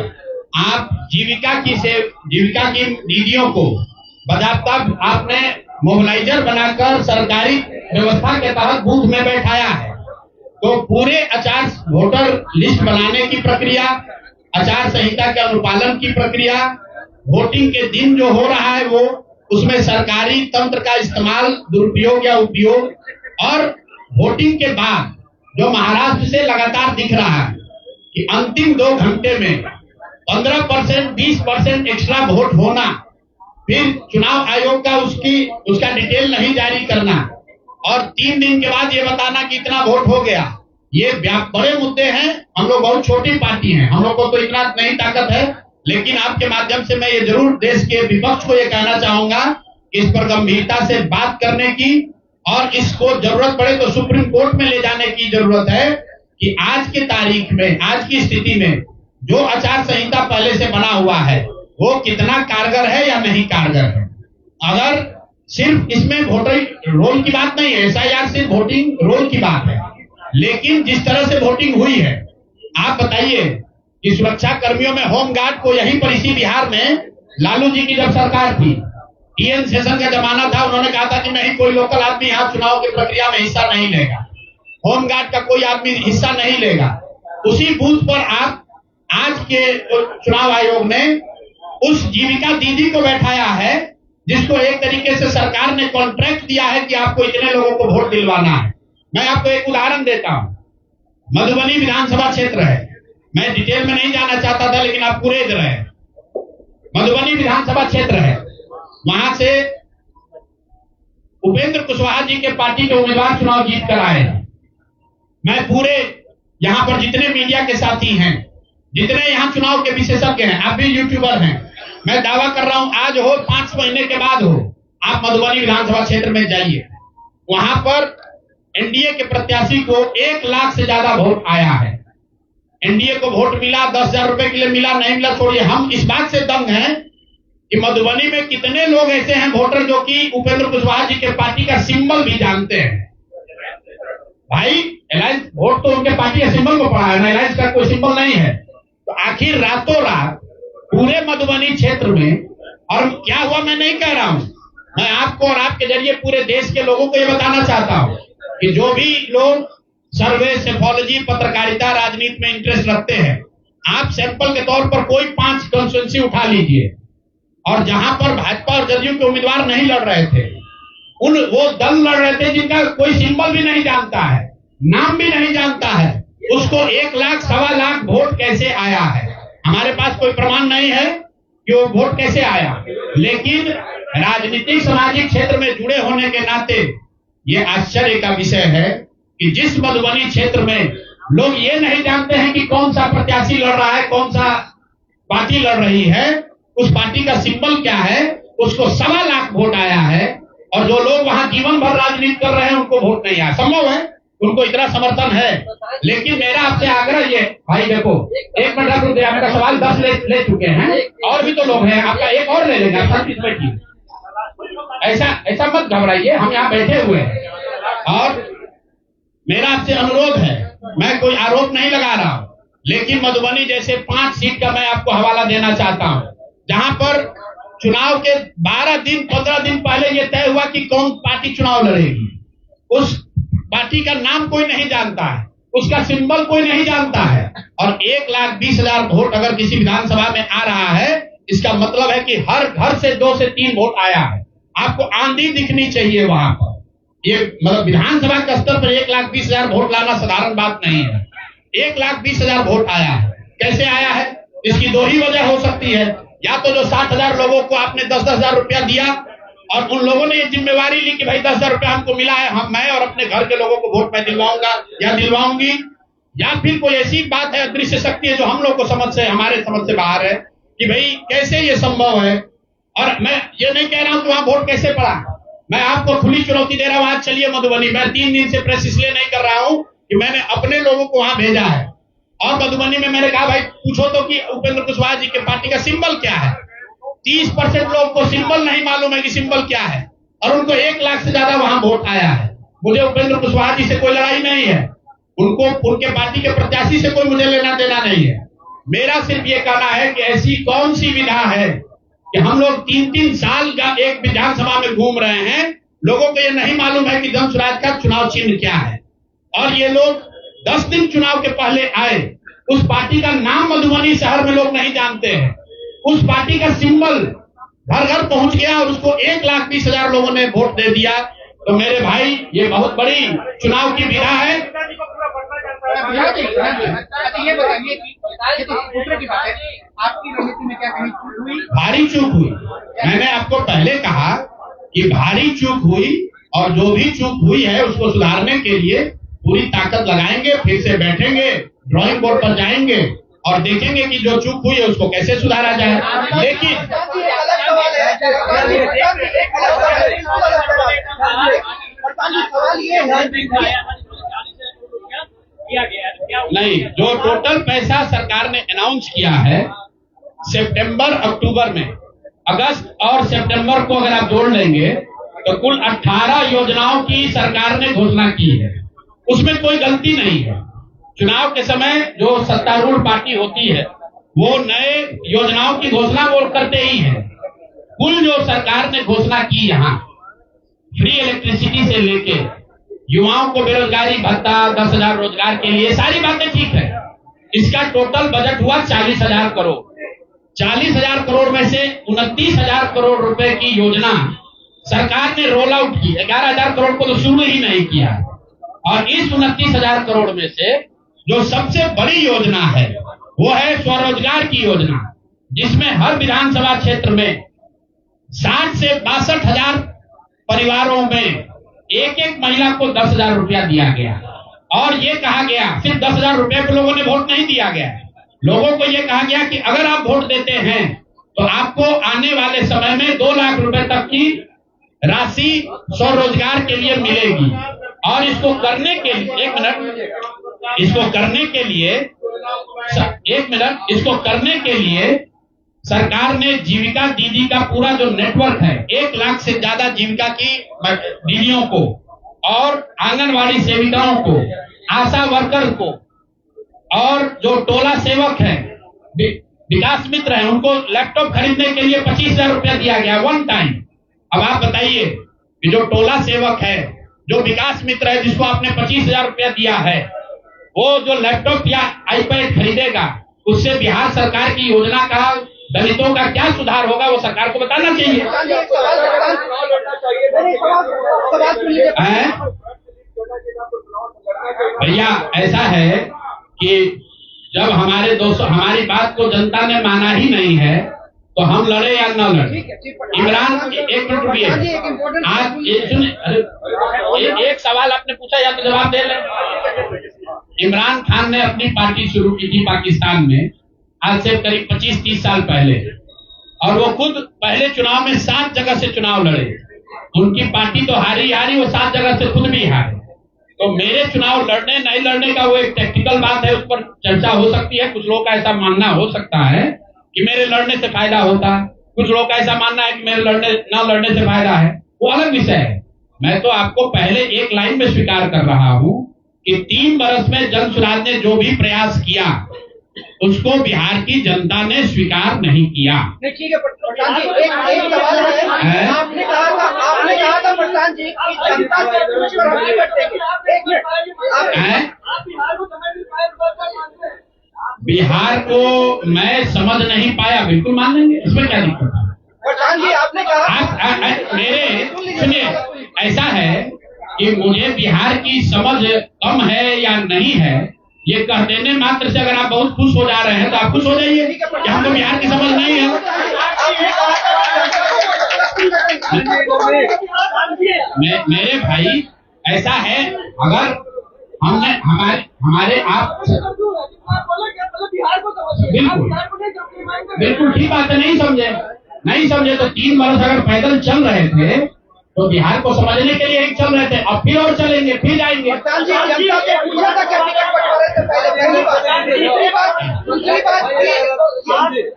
आप जीविका की दीदियों को बाकायदा आपने मोबिलाइजर बनाकर सरकारी व्यवस्था के तहत बूथ में बैठाया है। तो पूरे वोटर लिस्ट बनाने की प्रक्रिया, आचार संहिता के अनुपालन की प्रक्रिया, वोटिंग के दिन जो हो रहा है वो, उसमें सरकारी तंत्र का इस्तेमाल, दुरुपयोग या उपयोग, और वोटिंग के बाद जो महाराष्ट्र से लगातार दिख रहा है कि अंतिम 2 घंटे में 15%, 20% एक्स्ट्रा वोट होना, फिर चुनाव आयोग का उसका डिटेल नहीं जारी करना, और 3 दिन के बाद ये बताना कि इतना वोट हो गया। ये बड़े मुद्दे हैं। हम लोग बहुत छोटी पार्टी हैं, हम लोग को तो इतना नहीं ताकत है, लेकिन आपके माध्यम से मैं ये जरूर देश के विपक्ष को ये कहना चाहूंगा इस पर गंभीरता से बात करने की, और इसको जरूरत पड़े तो सुप्रीम कोर्ट में ले जाने की जरूरत है कि आज की तारीख में, आज की स्थिति में जो आचार संहिता पहले से बना हुआ है वो कितना कारगर है या नहीं कारगर है। अगर सिर्फ इसमें वोटर रोल की बात नहीं है, एसआईआर सिर्फ वोटिंग रोल की बात है, लेकिन जिस तरह से वोटिंग हुई है, आप बताइए कि सुरक्षा कर्मियों में होमगार्ड को यहीं पर इसी बिहार में लालू जी की जब सरकार थी, टीएन सेशन का जमाना था, उन्होंने कहा था कि नहीं, कोई लोकल आदमी यहाँ चुनाव की प्रक्रिया में हिस्सा नहीं लेगा, होमगार्ड का कोई आदमी हिस्सा नहीं लेगा। उसी बूथ पर आप आज के चुनाव आयोग ने उस जीविका दीदी को बैठाया है जिसको एक तरीके से सरकार ने कॉन्ट्रैक्ट दिया है कि आपको इतने लोगों को वोट दिलवाना है। मैं आपको एक उदाहरण देता हूं। मधुबनी विधानसभा क्षेत्र है, मैं डिटेल में नहीं जाना चाहता था, लेकिन आप पूरे रहे। मधुबनी विधानसभा क्षेत्र है, वहां से उपेंद्र कुशवाहा जी के पार्टी के उम्मीदवार चुनाव जीत कर आए। मैं पूरे यहाँ पर जितने मीडिया के साथी हैं, जितने यहाँ चुनाव के विशेषज्ञ हैं, आप भी यूट्यूबर हैं, मैं दावा कर रहा हूं आज हो 5 महीने के बाद हो, आप मधुबनी विधानसभा क्षेत्र में जाइए, वहां पर एनडीए के प्रत्याशी को 1 लाख से ज्यादा वोट आया है। एनडीए को वोट मिला, 10,000 रुपए के लिए मिला, नहीं मिला छोड़िए। हम इस बात से दंग हैं कि मधुबनी में कितने लोग ऐसे हैं वोटर जो कि उपेंद्र कुशवाहा जी के पार्टी का सिंबल भी जानते हैं। भाई एलायंस वोट तो उनके पार्टी के सिंबल को पड़ा है ना, एलायंस का कोई सिंबल नहीं है। तो आखिर रातों रात पूरे मधुबनी क्षेत्र में, और क्या हुआ मैं नहीं कह रहा हूं, मैं आपको और आपके जरिए पूरे देश के लोगों को ये बताना चाहता हूं कि जो भी लोग सर्वे, सेफोलॉजी, पत्रकारिता, राजनीति में इंटरेस्ट रखते हैं, आप सैंपल के तौर पर कोई 5 कंस्टिट्यूएंसी उठा लीजिए और जहां पर भाजपा और जदयू के उम्मीदवार नहीं लड़ रहे थे, वो दल लड़ रहे थे जिनका कोई सिंबल भी नहीं जानता है, नाम भी नहीं जानता है, उसको 1 लाख, 1.25 लाख वोट कैसे आया है? हमारे पास कोई प्रमाण नहीं है कि वो वोट कैसे आया, लेकिन राजनीतिक सामाजिक क्षेत्र में जुड़े होने के नाते ये आश्चर्य का विषय है कि जिस मधुबनी क्षेत्र में लोग ये नहीं जानते हैं कि कौन सा प्रत्याशी लड़ रहा है, कौन सा पार्टी लड़ रही है, उस पार्टी का सिंबल क्या है, उसको 1.25 लाख वोट आया है। और जो लोग वहां जीवन भर राजनीति कर रहे हैं उनको वोट नहीं आया। संभव है उनको इतना समर्थन है, लेकिन मेरा आपसे आग्रह ये, भाई देखो 1 मिनट रुक गया, मेरा सवाल 10 ले चुके हैं, और भी तो लोग हैं, आपका एक और ले लेंगे, आप शांति से बैठिए, ऐसा मत घबराइए, हम यहाँ बैठे हुए हैं। और मेरा आपसे अनुरोध है, मैं कोई आरोप नहीं लगा रहा हूं, लेकिन मधुबनी जैसे 5 सीट का मैं आपको हवाला देना चाहता हूं, जहां पर चुनाव के 12 दिन 15 दिन पहले यह तय हुआ कि कौन पार्टी चुनाव लड़ेगी। उस पार्टी का नाम कोई नहीं जानता है, उसका सिंबल कोई नहीं जानता है, और 1,20,000 वोट अगर किसी विधानसभा में आ रहा है, इसका मतलब है कि हर घर से 2 से 3 वोट आया है। आपको आंधी दिखनी चाहिए वहां पर। ये मतलब विधानसभा के स्तर पर 1,20,000 वोट लाना साधारण बात नहीं है। 1,20,000 वोट आया है। कैसे आया है? इसकी 2 ही वजह हो सकती है, या तो जो 60,000 लोगों को आपने 10,000 रुपया दिया और उन लोगों ने ये जिम्मेवारी ली कि भाई 10,000 रुपया हमको मिला है, मैं और अपने घर के लोगों को वोट मैं दिलवाऊंगा या दिलवाऊंगी, या फिर कोई ऐसी बात है, अदृश्य शक्ति है जो हम लोग को हमारे समझ से बाहर है कि भाई कैसे ये संभव है। और मैं ये नहीं कह रहा हूं कि वहां वोट कैसे पड़ा, मैं आपको खुली चुनौती दे रहा हूं, आज चलिए मधुबनी। मैं 3 दिन से प्रेस इसलिए नहीं कर रहा हूं कि मैंने अपने लोगों को वहां भेजा है, और मधुबनी में मैंने कहा भाई पूछो तो कि उपेंद्र कुशवाहा जी के पार्टी का सिंबल क्या है। 30% लोग को सिंबल नहीं मालूम है कि सिंबल क्या है, और उनको 1 लाख से ज्यादा वहां वोट आया है। मुझे उपेंद्र कुशवाहा जी से कोई लड़ाई नहीं है, उनको उनके पार्टी के प्रत्याशी से कोई मुझे लेना देना नहीं है। मेरा सिर्फ ये कहना है कि ऐसी कौन सी विधा है कि हम लोग 3-3 साल का एक विधानसभा में घूम रहे हैं, लोगों को ये नहीं मालूम है कि जन स्वराज का चुनाव चिन्ह क्या है, और ये लोग 10 दिन चुनाव के पहले आए, उस पार्टी का नाम मधुबनी शहर में लोग नहीं जानते हैं, उस पार्टी का सिंबल घर घर पहुंच गया और उसको 1,20,000 लोगों ने वोट दे दिया। तो मेरे भाई ये बहुत बड़ी चुनाव की विधा है। ये बताइए कि ये तो दूसरे की बात है, आपकी रणनीति में क्या कहीं चूक हुई? भारी चूक हुई। मैंने आपको पहले कहा कि भारी चूक हुई, और जो भी चूक हुई है उसको सुधारने के लिए पूरी ताकत लगाएंगे, फिर से बैठेंगे, ड्राइंग बोर्ड पर जाएंगे और देखेंगे कि जो चूक हुई है उसको कैसे सुधारा जाए। लेकिन नहीं, जो टोटल पैसा सरकार ने अनाउंस किया है सितंबर अक्टूबर में, अगस्त और सितंबर को अगर आप जोड़ लेंगे तो कुल 18 योजनाओं की सरकार ने घोषणा की है। उसमें कोई गलती नहीं है। चुनाव के समय जो सत्तारूढ़ पार्टी होती है वो नए योजनाओं की घोषणा वो करते ही है। कुल जो सरकार ने घोषणा की, यहाँ फ्री इलेक्ट्रिसिटी से लेके युवाओं को बेरोजगारी भत्ता, 10,000 रोजगार के लिए, सारी बातें ठीक है। इसका टोटल बजट हुआ 40,000 करोड़। 40,000 करोड़ में से 29,000 करोड़ रुपए की योजना सरकार ने रोल आउट की। 11,000 करोड़ को तो शुरू ही नहीं किया, और इस 29,000 करोड़ में से जो सबसे बड़ी योजना है वो है स्वरोजगार की योजना, जिसमें हर विधानसभा क्षेत्र में 60 से 62,000 परिवारों में एक महिला को 10,000 रुपया दिया गया। और ये कहा गया, सिर्फ 10,000 रुपये को लोगों ने वोट नहीं दिया गया, लोगों को ये कहा गया कि अगर आप वोट देते हैं तो आपको आने वाले समय में 2 लाख रुपए तक की राशि स्वरोजगार के लिए मिलेगी। और इसको करने के लिए इसको करने के लिए सरकार ने जीविका दीदी का पूरा जो नेटवर्क है, 1 लाख से ज्यादा जीविका की दीदियों को और आंगनवाड़ी सेविकाओं को, आशा वर्कर को, और जो टोला सेवक है, विकास मित्र है, उनको लैपटॉप खरीदने के लिए 25,000 रुपया दिया गया 1 टाइम। अब आप बताइए कि जो टोला सेवक है, जो विकास मित्र है, जिसको आपने 25,000 रुपया दिया है, वो जो लैपटॉप या आईपैड खरीदेगा, उससे बिहार सरकार की योजना का दलितों का क्या सुधार होगा वो सरकार को बताना चाहिए। भैया ऐसा है कि जब हमारे दोस्तों हमारी बात को जनता ने माना ही नहीं है तो हम लड़े या न लड़े। इमरान एक मिनट रुकिए, आज एक सवाल आपने पूछा या तो जवाब दे लें। इमरान खान ने अपनी पार्टी शुरू की थी पाकिस्तान में आज से करीब 25-30 साल पहले, और वो खुद पहले चुनाव में 7 जगह से चुनाव लड़े। उनकी पार्टी तो हारी वो 7 जगह से खुद भी हारे। तो मेरे चुनाव लड़ने नहीं लड़ने का वो एक टेक्निकल बात है, उस पर चर्चा हो सकती है। कुछ लोगों का ऐसा मानना हो सकता है कि मेरे लड़ने से फायदा होता, कुछ लोगों का ऐसा मानना है कि मेरे न लड़ने से फायदा है, वो अलग विषय है। मैं तो आपको पहले एक लाइन में स्वीकार कर रहा हूं कि 3 बरस में जन सुराज ने जो भी प्रयास किया उसको बिहार की जनता ने स्वीकार नहीं किया। ठीक है प्रधान जी, एक सवाल है। आपने कहा था प्रधान जी कि जनता से पूछ कर हम निपट देंगे। एक मिनट, बिहार को मैं समझ नहीं पाया, बिल्कुल मान लेंगे, इसमें क्या दिक्कत है। प्रधान जी आपने कहा मेरे सुनिए, ऐसा है कि मुझे बिहार की समझ कम है या नहीं है ये कह देने मात्र से अगर आप बहुत खुश हो जा रहे हैं तो आप खुश हो जाइए कि हमको बिहार की समझ नहीं है। मेरे भाई ऐसा है, अगर हमने हमारे आप बिल्कुल ठीक बात है, नहीं समझे तो 3 बरस अगर पैदल चल रहे थे तो बिहार को समझने के लिए ही चल रहे थे, अब फिर और चलेंगे, फिर जाएंगे।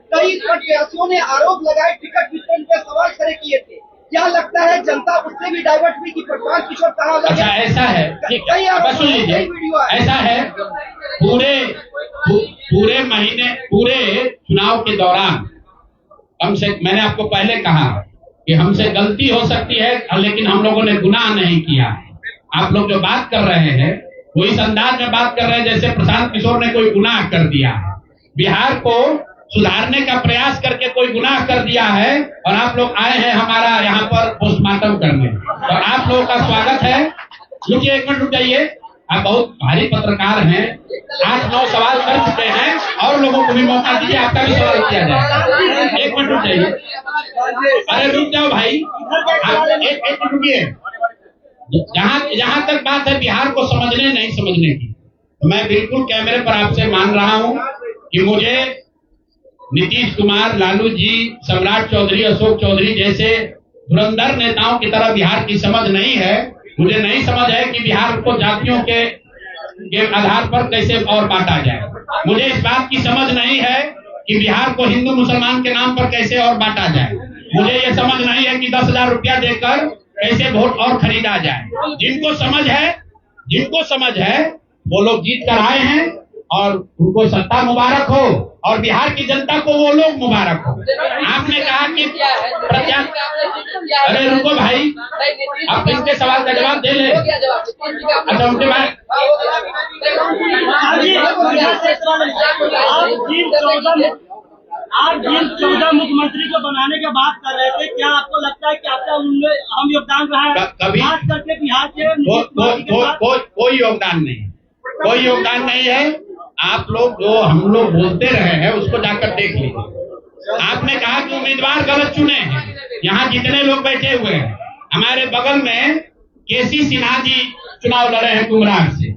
कई प्रत्याशियों ने आरोप लगाए टिकट वितरण पे सवाल खड़े किए थे, क्या लगता है जनता उससे भी डाइवर्ट हुई कि प्रशांत किशोर कहाँ लगे? अच्छा ऐसा है, ठीक है, बस सुन लीजिए, ऐसा है पूरे महीने पूरे चुनाव के दौरान मैंने आपको पहले कहा कि हमसे गलती हो सकती है लेकिन हम लोगों ने गुनाह नहीं किया। आप लोग जो बात कर रहे हैं वो इस अंदाज में बात कर रहे हैं जैसे प्रशांत किशोर ने कोई गुनाह कर दिया है, बिहार को सुधारने का प्रयास करके कोई गुनाह कर दिया है, और आप लोग आए हैं हमारा यहाँ पर पोस्टमार्टम करने, और आप लोगों का स्वागत है। रुकिए, 1 मिनट रुक जाइए, आप बहुत भारी पत्रकार हैं, 8-9 सवाल कर चुके हैं, और लोगों को भी मौका दीजिए, आपका भी सवाल किया जाए। 1 मिनट रुक जाइए, अरे रुक जाओ भाई, आप 1 मिनट रुकिए। जहां तक बात है बिहार को समझने नहीं समझने की, तो मैं बिल्कुल कैमरे पर आपसे मान रहा हूं कि मुझे नीतीश कुमार, लालू जी, सम्राट चौधरी, अशोक चौधरी जैसे धुरंधर नेताओं की तरह बिहार की समझ नहीं है। मुझे नहीं समझ है कि बिहार को जातियों के आधार पर कैसे और बांटा जाए। मुझे इस बात की समझ नहीं है कि बिहार को हिंदू मुसलमान के नाम पर कैसे और बांटा जाए। मुझे ये समझ नहीं है कि 10,000 रुपया देकर कैसे वोट और खरीदा जाए। जिनको समझ है वो लोग जीत कर आए हैं और उनको सत्ता मुबारक हो, और बिहार की जनता को वो लोग मुबारक हो। आपने कहा कि अरे रुको भाई, आप इनके सवाल का जवाब दे ले। अच्छा उनके बाद आप जिन 14 मुख्यमंत्री को बनाने की बात कर रहे थे, क्या आपको लगता है कि आपका उनमें अहम योगदान रहा है? खास करके बिहार के कोई योगदान नहीं है। आप लोग जो हम लोग बोलते रहे हैं उसको जाकर देख लीजिए। आपने कहा कि उम्मीदवार गलत चुने हैं। यहाँ जितने लोग बैठे हुए हैं, हमारे बगल में केसी सिन्हा जी चुनाव लड़े हैं कुमरार से।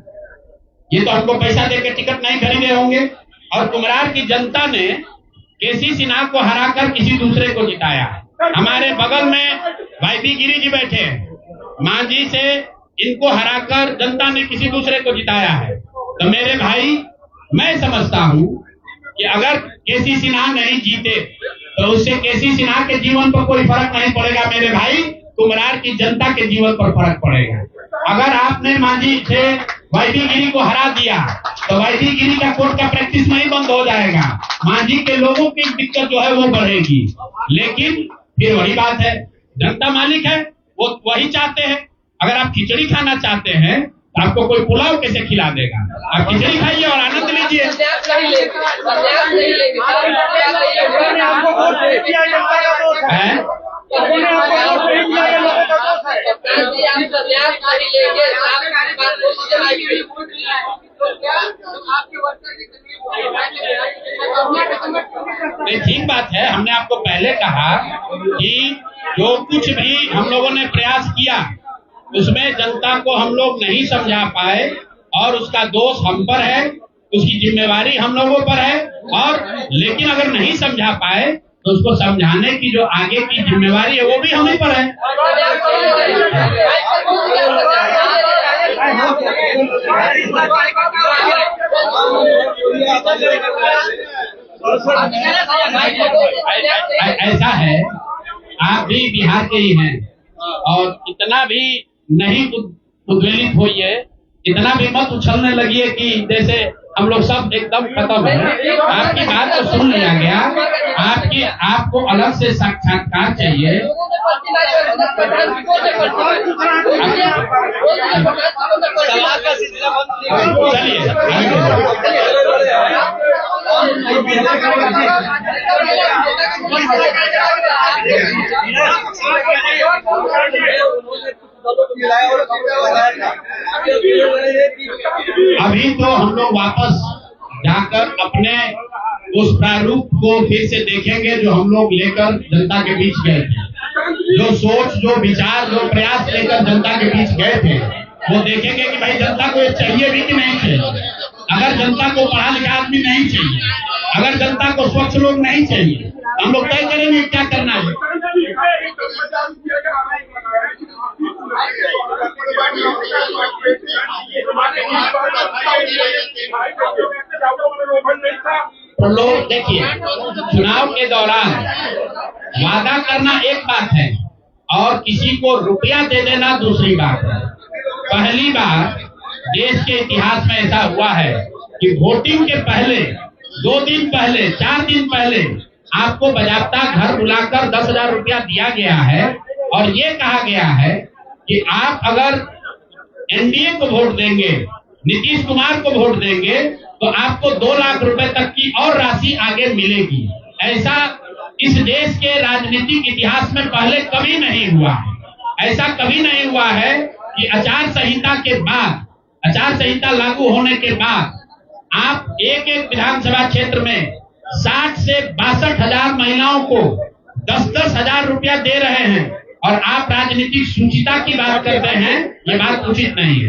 ये तो हमको पैसा देकर टिकट नहीं खरीदे होंगे, और कुमरार की जनता ने केसी सिन्हा को हराकर किसी दूसरे को जिताया है। हमारे बगल में वाईबी गिरी जी बैठे हैं, मांझी से इनको हराकर जनता ने किसी दूसरे को जिताया है। तो मेरे भाई, मैं समझता हूं कि अगर केसी सिन्हा नहीं जीते तो उससे केसी सिन्हा के जीवन पर कोई फर्क नहीं पड़ेगा मेरे भाई, कुमरार की जनता के जीवन पर फर्क पड़ेगा। अगर आपने मांझी से वाईबी गिरी को हरा दिया तो वाईबी गिरी का कोर्ट का प्रैक्टिस नहीं बंद हो जाएगा, मांझी के लोगों की दिक्कत जो है वो बढ़ेगी। लेकिन फिर वही बात है, जनता मालिक है, वो वही चाहते हैं। अगर आप खिचड़ी खाना चाहते हैं आपको कोई पुलाव कैसे खिला देगा? आप खिचड़ी खाइए और आनंद लीजिए। नहीं, ठीक बात है। हमने आपको पहले कहा कि जो कुछ भी हम लोगों ने प्रयास किया उसमें जनता को हम लोग नहीं समझा पाए और उसका दोष हम पर है, उसकी जिम्मेवारी हम लोगों पर है। और लेकिन अगर नहीं समझा पाए तो उसको समझाने की जो आगे की जिम्मेवारी है वो भी हम ही पर है। ऐसा है, आप भी बिहार के ही हैं और इतना भी नहीं उद्वेलित होइए, इतना भी मत उछलने लगिए कि जैसे हम लोग सब एकदम खत्म है। आपकी बात को सुन लिया गया, आपको अलग से साक्षात्कार चाहिए। अभी तो हम लोग वापस जाकर अपने उस प्रारूप को फिर से देखेंगे जो हम लोग लेकर जनता के बीच गए थे। जो सोच, जो विचार, जो प्रयास लेकर जनता के बीच गए थे वो देखेंगे कि भाई जनता को ये चाहिए भी कि नहीं चाहिए। अगर जनता को पढ़ा लिखा आदमी नहीं चाहिए, अगर जनता को स्वच्छ लोग नहीं चाहिए, हम लोग तय करेंगे क्या करना है। तो लोग देखिए, चुनाव के दौरान वादा करना एक बात है और किसी को रुपया दे देना दूसरी बात है। पहली बार देश के इतिहास में ऐसा हुआ है कि वोटिंग के पहले 2 दिन पहले, 4 दिन पहले आपको बाजाबता घर बुलाकर 10,000 रुपया दिया गया है और ये कहा गया है कि आप अगर एनडीए को वोट देंगे, नीतीश कुमार को वोट देंगे तो आपको 2 लाख रुपए तक की और राशि आगे मिलेगी। ऐसा इस देश के राजनीतिक इतिहास में पहले कभी नहीं हुआ है। ऐसा कभी नहीं हुआ है कि आचार संहिता के बाद, आचार संहिता लागू होने के बाद आप एक विधानसभा क्षेत्र में 60 से 62,000 महिलाओं को 10-10 हजार रुपया दे रहे हैं और आप राजनीतिक सूचिता की बात करते हैं। ये बात उचित नहीं है।